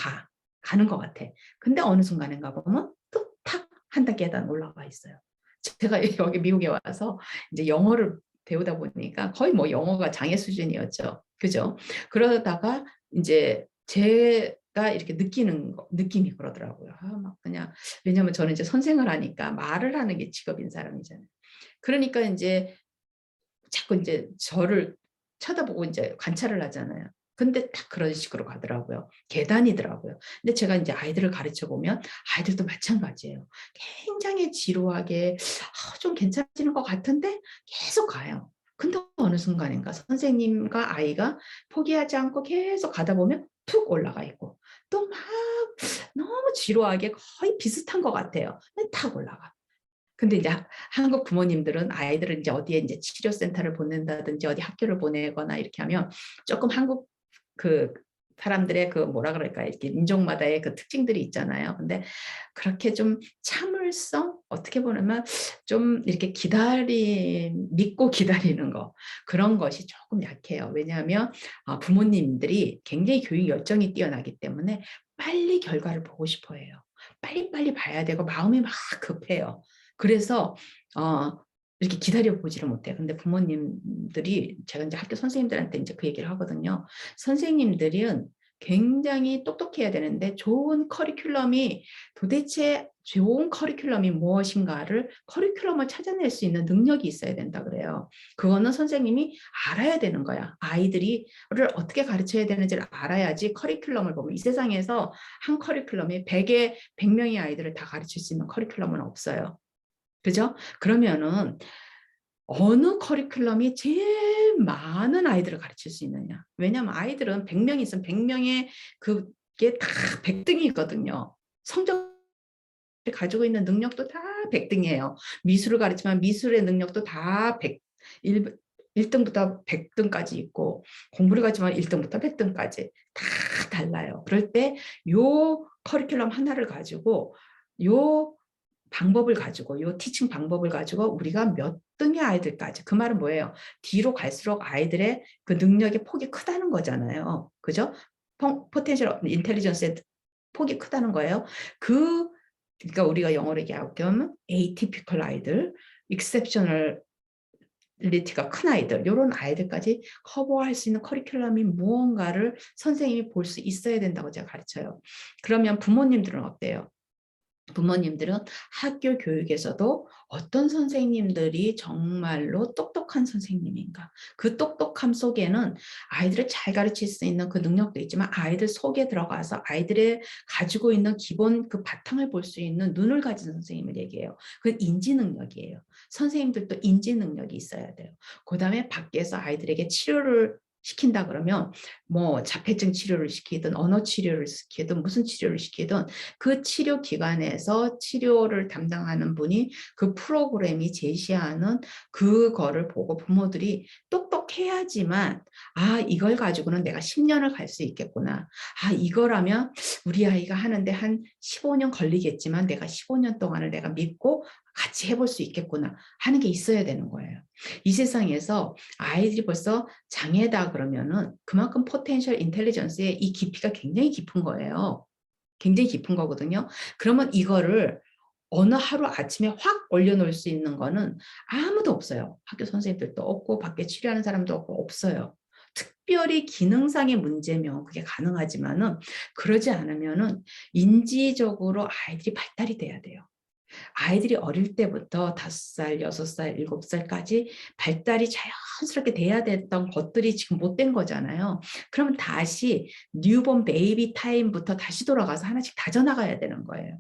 가는 것 같아. 근데 어느 순간인가 보면 또 탁 한 단계 계단 올라가 있어요. 제가 여기 미국에 와서 이제 영어를 배우다 보니까 거의 뭐 영어가 장애 수준이었죠. 그죠? 그러다가 이제 제가 이렇게 느끼는 느낌이 그러더라고요. 막 그냥 왜냐하면 저는 이제 선생을 하니까 말을 하는 게 직업인 사람이잖아요. 그러니까 이제 자꾸 이제 저를 쳐다보고 이제 관찰을 하잖아요. 근데 딱 그런 식으로 가더라고요. 계단이더라고요. 근데 제가 이제 아이들을 가르쳐 보면 아이들도 마찬가지예요. 굉장히 지루하게 좀 괜찮아지는 것 같은데 계속 가요. 근데 어느 순간인가 선생님과 아이가 포기하지 않고 계속 가다 보면 툭 올라가 있고 또 막 너무 지루하게 거의 비슷한 것 같아요. 탁 올라가. 근데 이제 한국 부모님들은 아이들을 이제 어디에 이제 치료센터를 보낸다든지 어디 학교를 보내거나 이렇게 하면 조금 한국 그 사람들의 그 뭐라 그럴까 이렇게 민족마다의 그 특징들이 있잖아요. 근데 그렇게 좀 참을성 어떻게 보면 좀 이렇게 믿고 기다리는 거 그런 것이 조금 약해요. 왜냐하면 부모님들이 굉장히 교육 열정이 뛰어나기 때문에 빨리 결과를 보고 싶어해요. 빨리빨리 봐야 되고 마음이 막 급해요. 그래서 이렇게 기다려 보지를 못해요. 근데 부모님들이 제가 이제 학교 선생님들한테 이제 그 얘기를 하거든요. 선생님들은 굉장히 똑똑해야 되는데 도대체 좋은 커리큘럼이 무엇인가를 커리큘럼을 찾아낼 수 있는 능력이 있어야 된다 그래요. 그거는 선생님이 알아야 되는 거야. 아이들을 어떻게 가르쳐야 되는지를 알아야지 커리큘럼을 보면 이 세상에서 한 커리큘럼이 100명의 아이들을 다 가르칠 수 있는 커리큘럼은 없어요. 그죠? 그러면은 어느 커리큘럼이 제일 많은 아이들을 가르칠 수 있느냐. 왜냐하면 아이들은 100명 있으면 100명의 그게 다 100등이거든요. 성적 가지고 있는 능력도 다 100등이에요. 미술을 가르치면 미술의 능력도 다 1등부터 100등까지 있고 공부를 가르치면 1등부터 100등까지 다 달라요. 그럴 때 요 커리큘럼 하나를 가지고 요 방법을 가지고 요 티칭 방법을 가지고 우리가 몇 등의 아이들까지 그 말은 뭐예요? 뒤로 갈수록 아이들의 그 능력의 폭이 크다는 거잖아요. 그죠? 포텐셜 인텔리전스의 폭이 크다는 거예요. 그러니까 우리가 영어로 얘기하면 atypical 아이들, exceptional 리티가 큰 아이들, 이런 아이들까지 커버할 수 있는 커리큘럼이 무언가를 선생님이 볼 수 있어야 된다고 제가 가르쳐요. 그러면 부모님들은 어때요? 부모님들은 학교 교육에서도 어떤 선생님들이 정말로 똑똑한 선생님인가. 그 똑똑함 속에는 아이들을 잘 가르칠 수 있는 그 능력도 있지만 아이들 속에 들어가서 아이들의 가지고 있는 기본 그 바탕을 볼 수 있는 눈을 가진 선생님을 얘기해요. 그건 인지 능력이에요. 선생님들도 인지 능력이 있어야 돼요. 그다음에 밖에서 아이들에게 치료를 시킨다 그러면 뭐 자폐증 치료를 시키든 언어 치료를 시키든 무슨 치료를 시키든 그 치료 기관에서 치료를 담당하는 분이 그 프로그램이 제시하는 그거를 보고 부모들이 똑똑해야지만 이걸 가지고는 내가 10년을 갈 수 있겠구나. 이거라면 우리 아이가 하는데 한 15년 걸리겠지만 내가 15년 동안을 내가 믿고 같이 해볼 수 있겠구나 하는 게 있어야 되는 거예요. 이 세상에서 아이들이 벌써 장애다 그러면은 그만큼 포텐셜 인텔리전스의 이 깊이가 굉장히 깊은 거예요. 굉장히 깊은 거거든요. 그러면 이거를 어느 하루 아침에 확 올려놓을 수 있는 거는 아무도 없어요. 학교 선생님들도 없고 밖에 치료하는 사람도 없어요. 특별히 기능상의 문제면 그게 가능하지만은 그러지 않으면은 인지적으로 아이들이 발달이 돼야 돼요. 아이들이 어릴 때부터 5살, 6살, 7살까지 발달이 자연스럽게 돼야 됐던 것들이 지금 못 된 거잖아요. 그러면 다시 뉴본 베이비 타임부터 다시 돌아가서 하나씩 다져나가야 되는 거예요.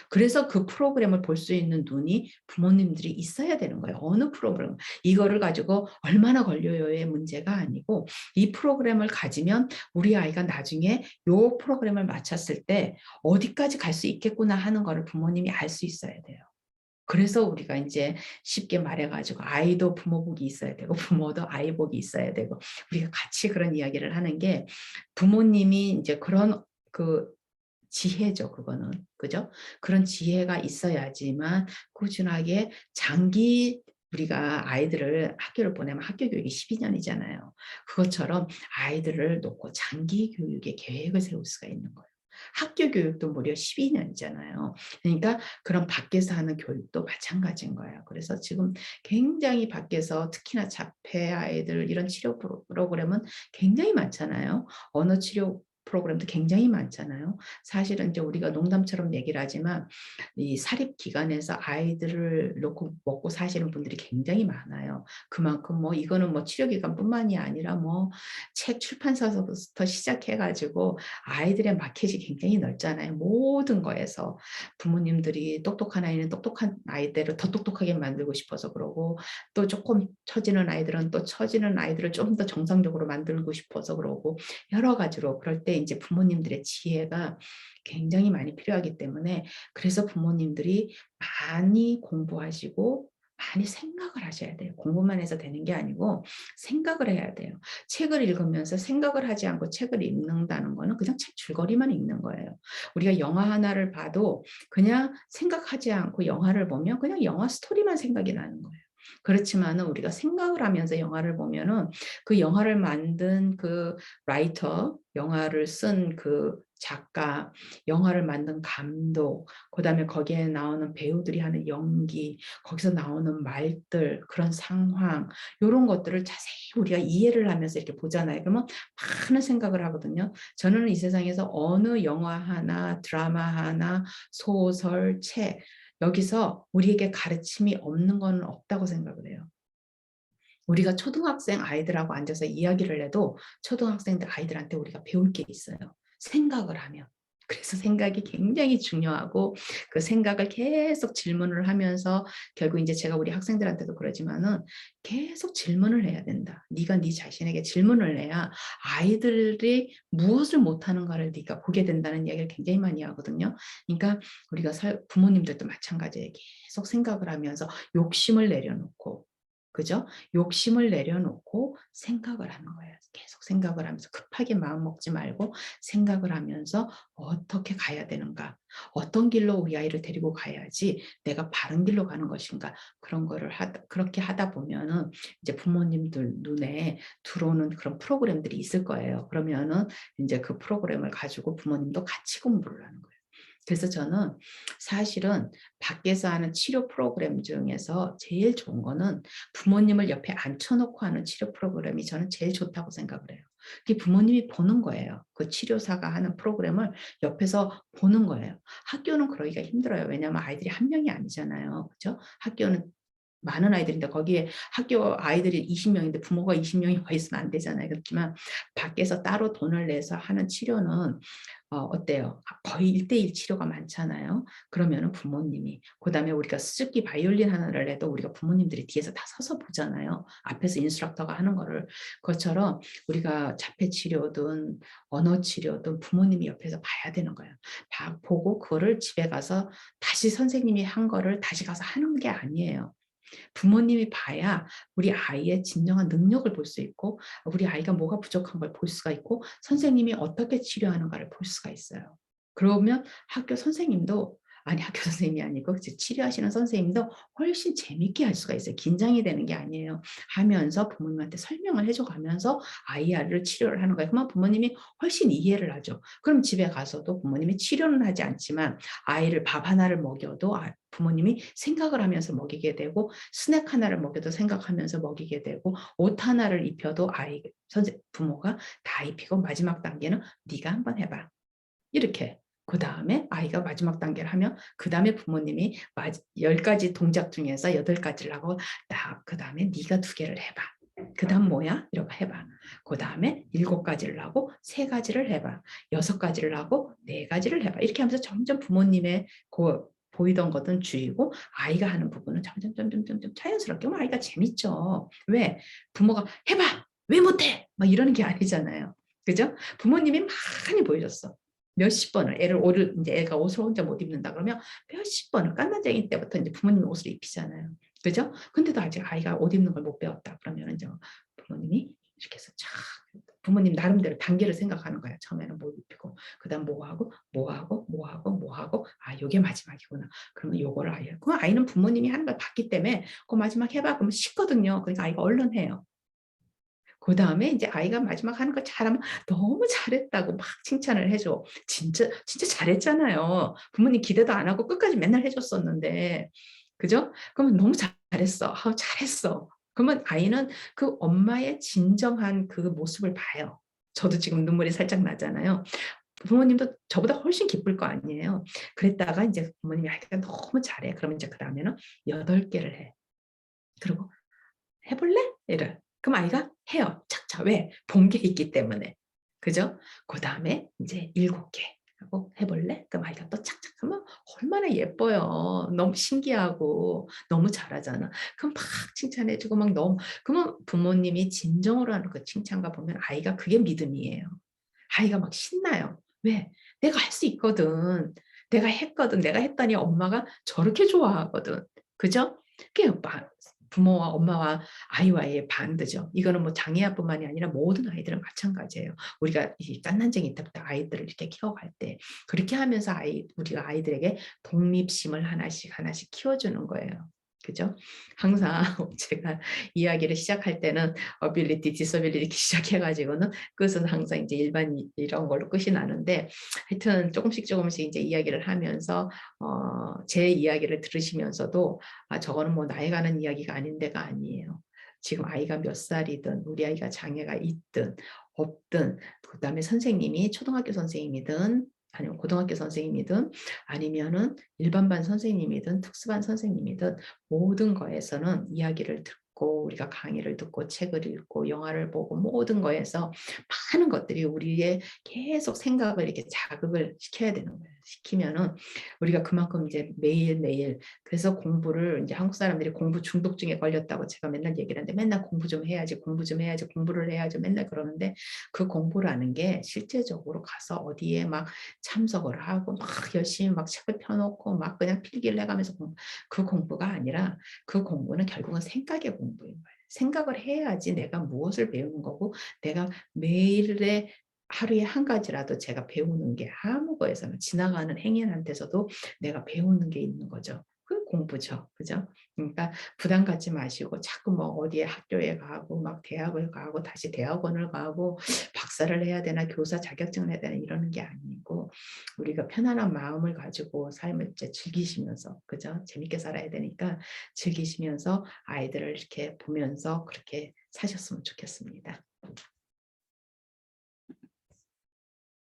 그래서 그 프로그램을 볼 수 있는 눈이 부모님들이 있어야 되는 거예요. 어느 프로그램. 이거를 가지고 얼마나 걸려요의 문제가 아니고 이 프로그램을 가지면 우리 아이가 나중에 요 프로그램을 마쳤을 때 어디까지 갈 수 있겠구나 하는 거를 부모님이 알 수 있어야 돼요. 그래서 우리가 이제 쉽게 말해가지고 아이도 부모 복이 있어야 되고 부모도 아이 복이 있어야 되고 우리가 같이 그런 이야기를 하는 게 부모님이 이제 그런 그 지혜죠, 그거는. 그죠? 그런 지혜가 있어야지만 꾸준하게 장기 우리가 아이들을 학교를 보내면 학교 교육이 12년이잖아요. 그것처럼 아이들을 놓고 장기 교육의 계획을 세울 수가 있는 거예요. 학교 교육도 무려 12년이잖아요. 그러니까 그런 밖에서 하는 교육도 마찬가지인 거예요. 그래서 지금 굉장히 밖에서 특히나 자폐 아이들 이런 치료 프로그램은 굉장히 많잖아요. 언어 치료 프로그램도 굉장히 많잖아요. 사실은 이제 우리가 농담처럼 얘기를 하지만 이 사립기관에서 아이들을 놓고 먹고 사시는 분들이 굉장히 많아요. 그만큼 뭐 이거는 뭐 치료기관뿐만이 아니라 뭐 책 출판사서부터 시작해가지고 아이들의 마켓이 굉장히 넓잖아요. 모든 거에서 부모님들이 똑똑한 아이는 똑똑한 아이대로 더 똑똑하게 만들고 싶어서 그러고 또 조금 처지는 아이들은 또 처지는 아이들을 좀 더 정상적으로 만들고 싶어서 그러고 여러 가지로 그럴 때 이제 부모님들의 지혜가 굉장히 많이 필요하기 때문에 그래서 부모님들이 많이 공부하시고 많이 생각을 하셔야 돼요. 공부만 해서 되는 게 아니고 생각을 해야 돼요. 책을 읽으면서 생각을 하지 않고 책을 읽는다는 거는 그냥 책 줄거리만 읽는 거예요. 우리가 영화 하나를 봐도 그냥 생각하지 않고 영화를 보면 그냥 영화 스토리만 생각이 나는 거예요. 그렇지만은 우리가 생각을 하면서 영화를 보면은 그 영화를 만든 그 라이터, 영화를 쓴 그 작가, 영화를 만든 감독, 그다음에 거기에 나오는 배우들이 하는 연기, 거기서 나오는 말들, 그런 상황, 이런 것들을 자세히 우리가 이해를 하면서 이렇게 보잖아요. 그러면 많은 생각을 하거든요. 저는 이 세상에서 어느 영화 하나, 드라마 하나, 소설, 책, 여기서 우리에게 가르침이 없는 건 없다고 생각을 해요. 우리가 초등학생 아이들하고 앉아서 이야기를 해도 초등학생들 아이들한테 우리가 배울 게 있어요. 생각을 하면. 그래서 생각이 굉장히 중요하고 그 생각을 계속 질문을 하면서 결국 이제 제가 우리 학생들한테도 그러지만은 계속 질문을 해야 된다. 네가 네 자신에게 질문을 해야 아이들이 무엇을 못하는가를 네가 보게 된다는 이야기를 굉장히 많이 하거든요. 그러니까 우리가 부모님들도 마찬가지예요. 계속 생각을 하면서 욕심을 내려놓고 그죠? 욕심을 내려놓고 생각을 하는 거예요. 계속 생각을 하면서 급하게 마음 먹지 말고 생각을 하면서 어떻게 가야 되는가? 어떤 길로 우리 아이를 데리고 가야지 내가 바른 길로 가는 것인가? 그런 거를 그렇게 하다 보면은 이제 부모님들 눈에 들어오는 그런 프로그램들이 있을 거예요. 그러면은 이제 그 프로그램을 가지고 부모님도 같이 공부를 하는 거예요. 그래서 저는 사실은 밖에서 하는 치료 프로그램 중에서 제일 좋은 거는 부모님을 옆에 앉혀놓고 하는 치료 프로그램이 저는 제일 좋다고 생각을 해요. 그게 부모님이 보는 거예요. 그 치료사가 하는 프로그램을 옆에서 보는 거예요. 학교는 그러기가 힘들어요. 왜냐하면 아이들이 한 명이 아니잖아요. 그죠? 학교는 많은 아이들인데 거기에 학교 아이들이 20명인데 부모가 20명이 와 있으면 안 되잖아요. 그렇지만 밖에서 따로 돈을 내서 하는 치료는 어때요? 거의 1대1 치료가 많잖아요. 그러면은 부모님이 그다음에 우리가 수줍기 바이올린 하나를 해도 우리가 부모님들이 뒤에서 다 서서 보잖아요. 앞에서 인스트럭터가 하는 거를. 그것처럼 우리가 자폐 치료든 언어 치료든 부모님이 옆에서 봐야 되는 거예요. 다 보고 그거를 집에 가서 다시 선생님이 한 거를 다시 가서 하는 게 아니에요. 부모님이 봐야 우리 아이의 진정한 능력을 볼 수 있고 우리 아이가 뭐가 부족한 걸 볼 수가 있고 선생님이 어떻게 치료하는가를 볼 수가 있어요. 그러면 학교 선생님도 아니 학교 선생님이 아니고 치료하시는 선생님도 훨씬 재밌게 할 수가 있어요. 긴장이 되는 게 아니에요. 하면서 부모님한테 설명을 해줘 가면서 아이를 치료를 하는 거예요. 그러면 부모님이 훨씬 이해를 하죠. 그럼 집에 가서도 부모님이 치료는 하지 않지만 아이를 밥 하나를 먹여도 부모님이 생각을 하면서 먹이게 되고 스낵 하나를 먹여도 생각하면서 먹이게 되고 옷 하나를 입혀도 부모가 다 입히고 마지막 단계는 네가 한번 해봐. 이렇게. 그 다음에 아이가 마지막 단계를 하면 그 다음에 부모님이 10가지 동작 중에서 8가지를 하고 딱 그 다음에 네가 2개를 해봐. 그다음 뭐야? 이러고 해봐. 그 다음에 7가지를 하고 3가지를 해봐. 6가지를 하고 4가지를 해봐. 이렇게 하면서 점점 부모님의 그 보이던 것은 줄이고 아이가 하는 부분은 점점 자연스럽게 아이가 재밌죠. 왜? 부모가 해봐. 왜 못해? 막 이러는 게 아니잖아요. 그죠? 부모님이 많이 보여줬어. 몇십 번을 애를 이제 애가 옷을 혼자 못 입는다 그러면 몇십 번을 깐난쟁이 때부터 이제 부모님 옷을 입히잖아요. 그죠? 근데도 아직 아이가 옷 입는 걸 못 배웠다 그러면 이제 부모님이 이렇게 해서 쫙 부모님 나름대로 단계를 생각하는 거야. 처음에는 뭐 입히고 그다음 뭐 하고 뭐 하고 뭐 하고 뭐 하고 아 요게 마지막이구나. 그러면 요거를 아이 그 아이는 부모님이 하는 걸 봤기 때문에 그 마지막 해봐 그러면 쉽거든요. 그러니까 아이가 얼른 해요. 그 다음에 이제 아이가 마지막 하는 거 잘하면 너무 잘했다고 막 칭찬을 해줘. 진짜 잘했잖아요. 부모님 기대도 안 하고 끝까지 맨날 해줬었는데. 그죠? 그러면 너무 잘했어. 아우, 잘했어. 그러면 아이는 그 엄마의 진정한 그 모습을 봐요. 저도 지금 눈물이 살짝 나잖아요. 부모님도 저보다 훨씬 기쁠 거 아니에요. 그랬다가 이제 부모님이 아이가 너무 잘해. 그러면 이제 그 다음에는 8개를 해. 그리고 해볼래? 이래. 그럼 아이가 해요. 착착. 왜? 본 게 있기 때문에. 그죠? 그 다음에 이제 7개 하고 해볼래? 그럼 아이가 또 착착 하면 얼마나 예뻐요. 너무 신기하고 너무 잘하잖아. 그럼 막 칭찬해주고 막 너무 그러면 부모님이 진정으로 하는 그 칭찬과 보면 아이가 그게 믿음이에요. 아이가 막 신나요. 왜? 내가 할 수 있거든. 내가 했거든. 내가 했더니 엄마가 저렇게 좋아하거든. 그죠? 그게 부모와 엄마와 아이와의 반드죠. 이거는 뭐 장애아뿐만이 아니라 모든 아이들은 마찬가지예요. 우리가 이 갓난쟁이 때부터 아이들을 이렇게 키워갈 때 그렇게 하면서 우리가 아이들에게 독립심을 하나씩 하나씩 키워주는 거예요. 그죠? 항상 제가 이야기를 시작할 때는 ability, disability 이렇게 시작해가지고는 끝은 항상 이제 일반 이런 걸로 끝이 나는데 하여튼 조금씩 이제 이야기를 하면서 제 이야기를 들으시면서도 아 저거는 뭐 나이 가는 이야기가 아닌데가 아니에요. 지금 아이가 몇 살이든 우리 아이가 장애가 있든 없든 그다음에 선생님이 초등학교 선생님이든 아니면 고등학교 선생님이든 아니면은 일반반 선생님이든 특수반 선생님이든 모든 거에서는 이야기를 듣고 우리가 강의를 듣고 책을 읽고 영화를 보고 모든 거에서 많은 것들이 우리의 계속 생각을 이렇게 자극을 시켜야 되는 거예요. 시키면은 우리가 그만큼 이제 매일매일 그래서 공부를 이제 한국 사람들이 공부 중독증에 걸렸다고 제가 맨날 얘기를 하는데 맨날 공부 좀 해야지 공부 좀 해야지 공부를 해야지 맨날 그러는데 그 공부라는 게 실제적으로 가서 어디에 막 참석을 하고 막 열심히 막 책을 펴놓고 막 그냥 필기를 해가면서 그 공부가 아니라 그 공부는 결국은 생각의 공부인 거예요. 생각을 해야지 내가 무엇을 배우는 거고 내가 매일의 하루에 한 가지라도 제가 배우는 게 아무 거에서는 지나가는 행인한테서도 내가 배우는 게 있는 거죠. 그 공부죠. 그죠? 그러니까 부담 갖지 마시고 자꾸 뭐 어디에 학교에 가고 막 대학을 가고 다시 대학원을 가고 박사를 해야 되나 교사 자격증을 해야 되나 이러는 게 아니고 우리가 편안한 마음을 가지고 삶을 이제 즐기시면서 그죠? 재밌게 살아야 되니까 즐기시면서 아이들을 이렇게 보면서 그렇게 사셨으면 좋겠습니다.